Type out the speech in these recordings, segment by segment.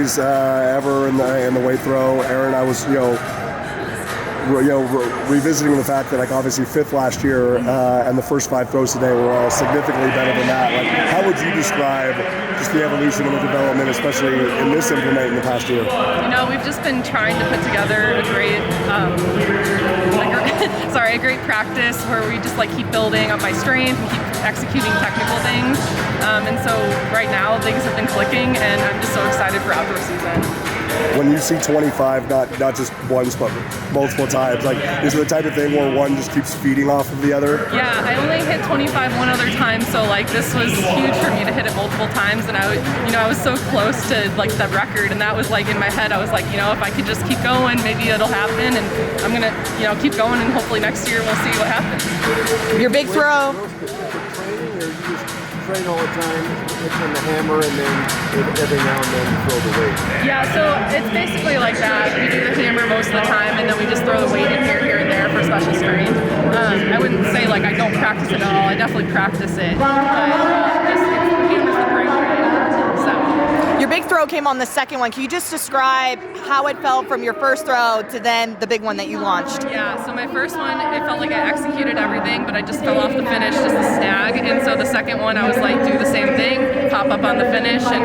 days ever in the weight throw. Erin, I was revisiting the fact that, like, obviously fifth last year, and the first 5 throws today were all significantly better than that. Like, how would you describe just the evolution and the development, especially in this implement in the past year? We've just been trying to put together a great, a great practice where we just like keep building up my strength, keep executing technical things, and so right now things have been clicking, and I'm just so excited for outdoor season. When you see 25, not just once, but multiple times, like, is it the type of thing where one just keeps feeding off of the other? Yeah, I only hit 25 one other time, so like this was huge for me to hit it multiple times, and I was so close to like the record, and that was like in my head. I was like, if I could just keep going, maybe it'll happen, and I'm gonna, keep going, and hopefully next year we'll see what happens. Your big throw. Train all the time, hitting the hammer, and then every now and then throw the weight. Yeah, so it's basically like that. We do the hammer most of the time, and then we just throw the weight in here and there for special strength. I wouldn't say like I don't practice it at all. I definitely practice it, but the hammer's the break. So. Your big throw came on the second one. Can you just describe how it felt from your first throw to then the big one that you launched? Yeah, so my first one, it felt like I executed everything, but I just fell off the finish, just a snag. And so the second one, I was like, do the same thing, pop up on the finish, and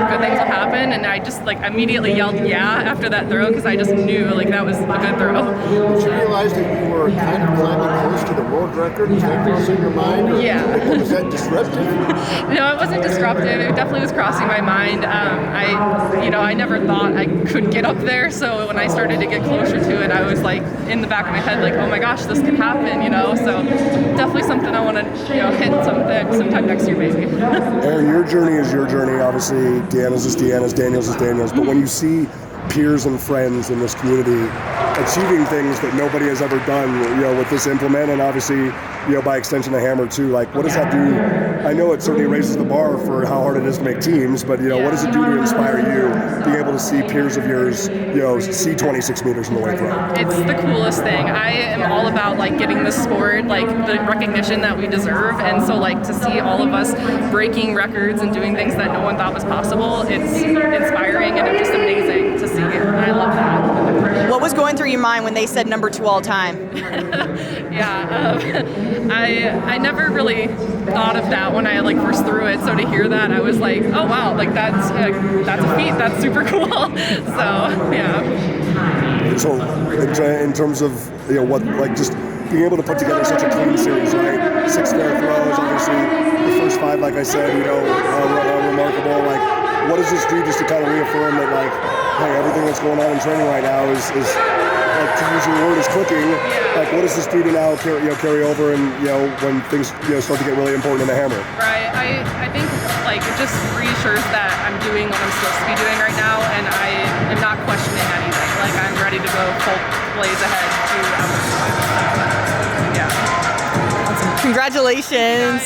good things will happen. And I just like immediately yelled yeah after that throw, because I just knew like that was a good throw. Did you realize that you were kind of climbing close to the world record? Was that crossing your mind? Or yeah. Was that disruptive? No, it wasn't disruptive. It definitely was crossing my mind. I never thought I could get up there, so when I started to get closer to it, I was like in the back of my head like, oh my gosh, this could happen, so definitely something I want to hit sometime next year maybe. Erin, your journey is your journey. Obviously Deanna's is Deanna's, Daniel's is Daniel's, but when you see peers and friends in this community achieving things that nobody has ever done, with this implement, and obviously, by extension the hammer too, like, what does that do? I know it certainly raises the bar for how hard it is to make teams, but what does it do to inspire you, being able to see peers of yours, see 26 meters in the weight throw? It's the coolest thing. I am all about like getting the sport, like the recognition that we deserve, and so like to see all of us breaking records and doing things that no one thought was possible, it's inspiring and it's just amazing to see. I love that. What was going through your mind when they said number 2 all time? I never really thought of that when I like first threw it. So to hear that, I was like, oh wow, like that's a feat. That's super cool. So yeah. So in terms of what, like, just being able to put together such a clean series, right? 6 fair throws, obviously the first 5, like I said, are remarkable. Like, what does this do just to kind of reaffirm that, like, hey, everything that's going on in training right now is like, to use your word, is clicking. Like, what does this do to now carry over, and when things start to get really important in the hammer? Right. I think like it just reassures that I'm doing what I'm supposed to be doing right now, and I am not questioning anything. Like, I'm ready to go full blaze ahead to outdoor. Yeah. Awesome. Congratulations.